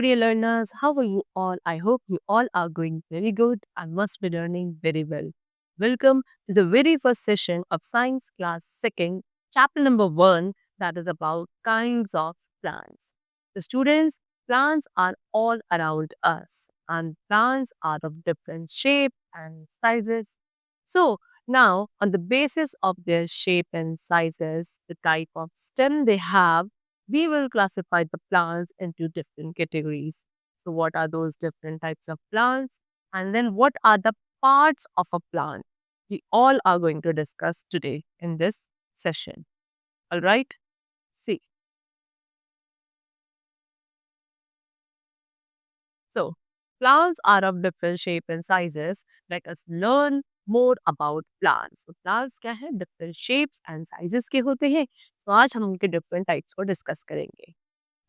dear learners. How are you all? I hope you all are going very good and must be learning very well. Welcome to the very first session of Science Class Second, chapter number 1, that is about kinds of plants. The students, plants are all around us, and plants are of different shape and sizes. So, now, on the basis of their shape and sizes, the type of stem they have, we will classify the plants into different categories. So, what are those different types of plants? And then, what are the parts of a plant? We all are going to discuss today in this session. All right? See, so plants are of different shape and sizes. Let us learn more about plants. So, plants क्या है? Different shapes and sizes के होते हैं. तो आज हम उनके different types को discuss करेंगे.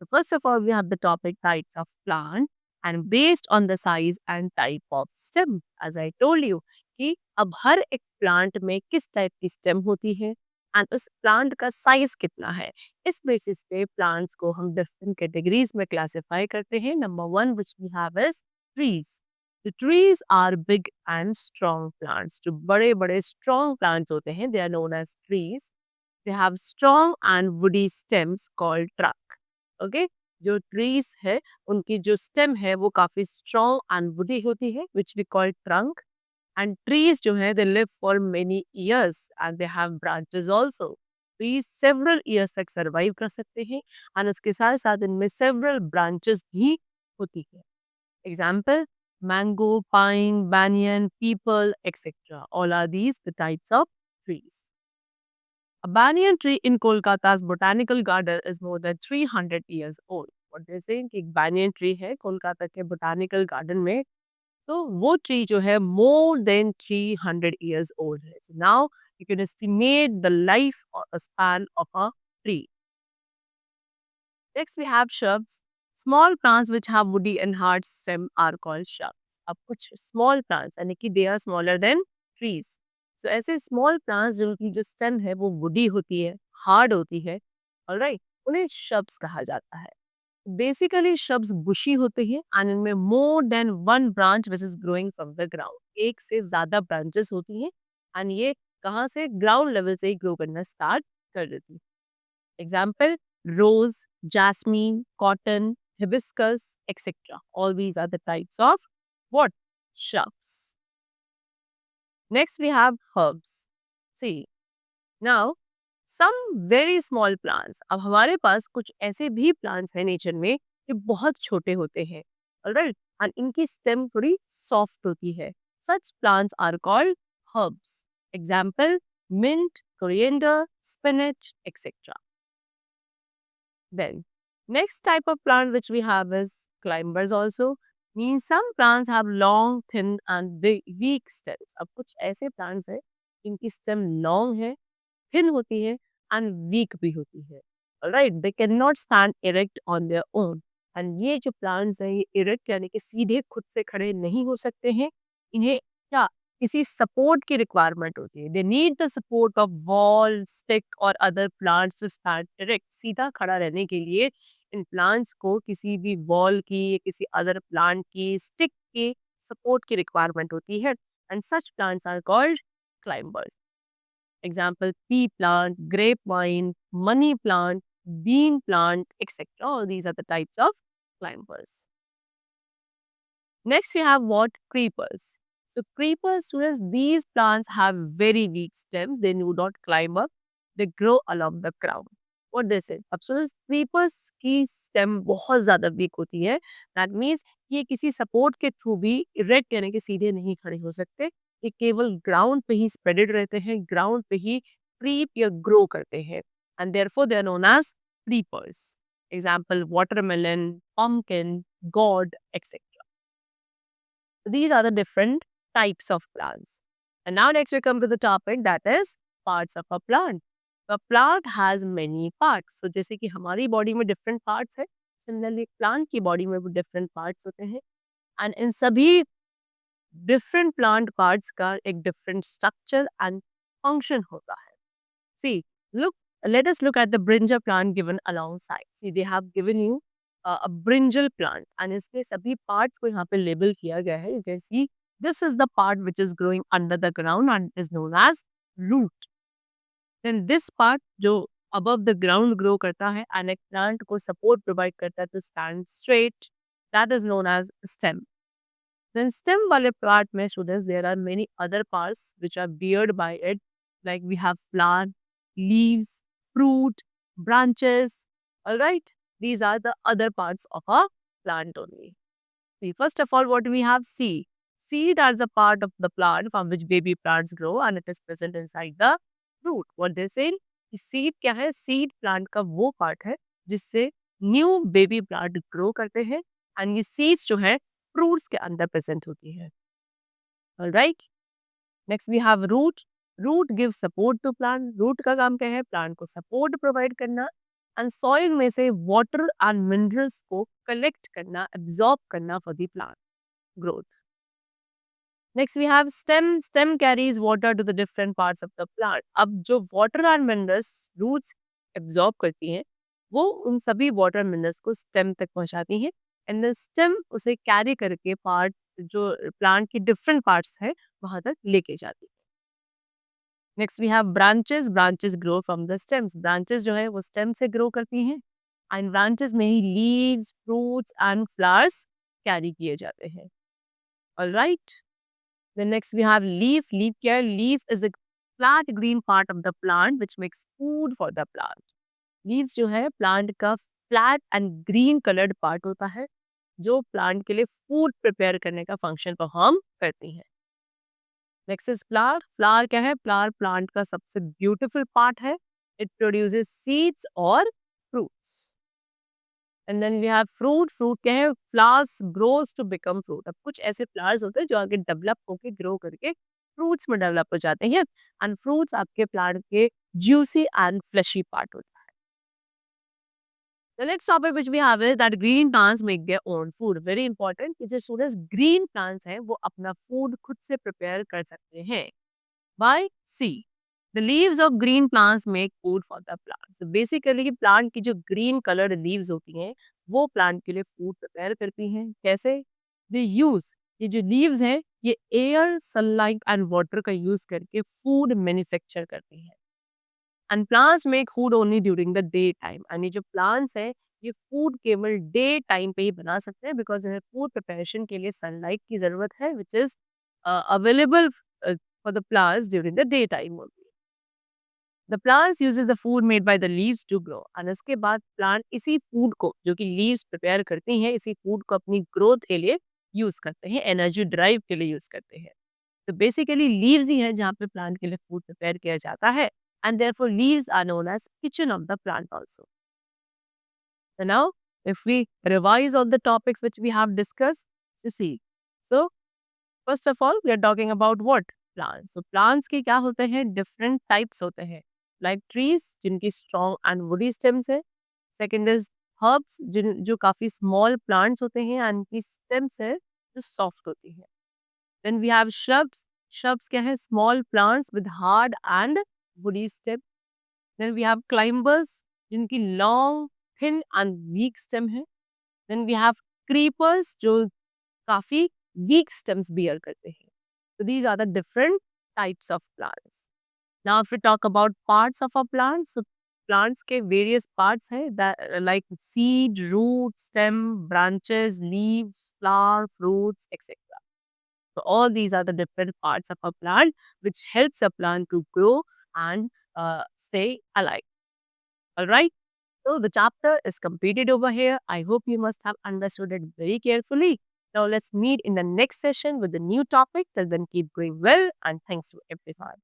So first of all, we have the topic types of plant and based on the size and type of stem. As I told you कि अब हर एक प्लांट में किस टाइप की स्टेम होती है एंड उस प्लांट का साइज कितना है, इस बेसिस पे प्लांट्स को हम डिफरेंट कैटेगरीज में क्लासिफाई करते हैं. Number 1 which we have is trees. The trees are big and strong plants. जो बड़े बड़े strong plants होते हैं, they are known as trees. They have strong and woody stems called trunk. Okay, जो trees है उनकी जो स्टेम है वो काफी स्ट्रॉन्ग एंड वुडी होती है which we call trunk. And trees जो है they live for many years and they have branches also. Trees several years तक सरवाइव कर सकते हैं एंड उसके साथ साथ इनमें सेवरल ब्रांचेस भी होती है. Example mango, pine, banyan, peepal etcetera, all are these the types of trees. A banyan tree in Kolkata's botanical garden is more than 300 years old. What they saying कि एक banyan tree है कोलकाता के botanical garden में, तो वो tree जो है more than 300 years old है. So now you can estimate the life or a span of a tree. Next we have shrubs. Small plants which have woody and hard stem are called shrubs. अब कुछ small plants यानी कि they are smaller than trees. So ऐसे small plants जिनकी जो stem है वो woody होती है, hard होती है, alright, उन्हें shrubs कहा जाता है. Basically shrubs bushy होते हैं and इनमें more than one branch which is growing from the ground. एक से ज़्यादा branches होती हैं and ये कहाँ से ground level से ही grow करना start कर देती है. Example, rose, jasmine, cotton, hibiscus, etc. All these are the types of what? Shrubs. Next we have herbs. See, now some very small plants. अब हमारे पास कुछ ऐसे भी plants हैं नेचर में जो बहुत छोटे होते हैं. Alright? And इनकी stem थोड़ी soft होती है. Such plants are called herbs. Example, mint, coriander, spinach, etc. Then, next type of plant which we have is climbers also. Means some plants have long, thin and weak stems. अब कुछ ऐसे plants हैं जिनकी stem long है, thin होती है and weak भी होती है. Alright, they cannot stand erect on their own. And ये जो plants हैं ये erect यानी कि सीधे खुद से खड़े नहीं हो सकते हैं. इन्हें क्या किसी सपोर्ट की रिक्वायरमेंट होती है. They need the support of wall, stick और other plants to stand direct. सीधा खड़ा रहने के लिए इन प्लांट्स को किसी भी वॉल की या किसी अदर प्लांट की, स्टिक के सपोर्ट की रिक्वायरमेंट होती है. And such plants are called climbers. Example pea plant, grape vine, money plant, bean plant etcetera. All these are the types of climbers. Next, we have what? Creepers. So, creepers, students, these plants have very weak stems. They do not climb up. They grow along the ground. What they say? अब students, creepers की stem बहुत ज़्यादा weak होती है. That means ये किसी support के through भी erect यानी कि सीधे नहीं खड़े हो सकते. ये केवल ground पे ही spreaded रहते हैं. ground पे ही creep या grow करते हैं. And therefore, they are known as creepers. Example, watermelon, pumpkin, gourd, etc. These are the different types of plants. And now next we come to the topic that is parts of a plant. A plant has many parts. So जैसे कि हमारी body में different parts है, similarly plant की body में भी different parts होते हैं. And इन सभी different plant parts का एक different structure and function होता है. See, let us look at the brinja plant given alongside. See, they have given you brinjal plant and इसके सभी पार्ट्स को यहाँ पे लेबल किया गया है। You can see this is the part which is growing under the ground and is known as root. Then this part जो above the ground grow करता है एंड एक प्लांट को सपोर्ट प्रोवाइड करता है to stand straight, that is known as stem. Then stem wale part mein students, there are many other parts which are beared by it, like we have flower, leaves, fruit, branches. All right, these are the other parts of a plant only. See, first of all, what we have seed. Seed is a part of the plant from which baby plants grow and it is present inside the root. What they say? Seed क्या है? Seed plant का वो part है जिससे new baby plant grow करते हैं and ये seeds जो है फ्रूट्स के अंदर प्रेजेंट होती है। Alright, next we have root. Root give support to plant. Root का काम क्या है? प्लांट को सपोर्ट प्रोवाइड करना एंड सॉइल में से वाटर एंड मिनरल्स को कलेक्ट करना, एब्जॉर्ब करना for the plant growth. Next we have stem. Stem carries water to the different parts of the plant. अब जो water and minerals roots absorb करती हैं वो उन सभी वाटर मिनरल्स को स्टेम तक पहुंचाती हैं एंड द स्टेम उसे कैरी करके पार्ट जो प्लांट की डिफरेंट पार्ट्स है वहां तक लेके जाती है। Next we have branches. Branches grow from the stems. Branches जो है वो स्टेम से ग्रो करती हैं एंड ब्रांचेस में he leaves, fruits and flowers carry किए जाते हैं। Alright, then next we have leaf. Leaf क्या है? Leaf is a flat green part of the plant which makes food for the plant. Leaves जो है plant का flat and green coloured part होता है जो प्लांट के लिए फूड प्रिपेयर करने का फंक्शन परफॉर्म करती है। Next is flower. फ्लावर क्या है? फ्लावर प्लांट का सबसे ब्यूटीफुल पार्ट है। इट प्रोड्यूसेस सीड्स और fruits. And then we have fruit. Fruit क्या है? Flowers grows to become fruit. अब कुछ ऐसे फ्लावर्स होते हैं जो आगे डेवलप होके ग्रो करके फ्रूट्स में डेवलप हो जाते हैं एंड फ्रूट्स आपके प्लांट के ज्यूसी एंड फ्लेशी पार्ट होते हैं। The next topic which we have is that green plants make their own food. Very important कि जो students green plants हैं वो अपना food खुद से prepare कर सकते हैं। By C. The leaves of green plants make food for the plants. So basically plant की जो green colored leaves होती हैं वो plant के लिए food prepare करती हैं। कैसे? They use ये जो leaves हैं ये air, sunlight and water का use करके food manufacture करती हैं। And plants make food only during the day time. And ये जो प्लांट्स है ये फूड केवल डे टाइम पे ही बना सकते हैं बिकॉज इन्हें फूड प्रिपरेशन के लिए सनलाइट की जरूरत है which is available for the plants during the day time only. The plants uses the food made by the leaves to grow and इसके बाद प्लांट इसी फूड को जो कि लीव्स प्रिपेयर करती हैं इसी फूड को अपनी ग्रोथ के लिए यूज करते हैं, एनर्जी ड्राइव के लिए यूज करते हैं। तो बेसिकली लीव्स ही है जहाँ पे प्लांट के लिए फूड प्रिपेयर किया जाता है and therefore leaves are known as kitchen of the plant also. So now if we revise all the topics which we have discussed, you see. So first of all we are talking about what? Plants. So plants के क्या होते हैं? Different types होते हैं like trees जिनकी strong and woody stems है। Second is herbs जो काफी small plants होते हैं and की stems है जो soft होती है। Then we have shrubs. Shrubs क्या है? Small plants with hard and woody stem. Then we have climbers जिनकी long, thin and weak stem है। Then we have creepers जो काफी weak stems bear करते हैं। So these are the different types of plants. Now if we talk about parts of a plant, so plants के various parts है that like seed, root, stem, branches, leaves, flower, fruits, etc. So all these are the different parts of a plant which helps a plant to grow and stay alive. All right. So the chapter is completed over here. I hope you must have understood it very carefully. Now let's meet in the next session with a new topic. Till then, keep going well and thanks to everyone.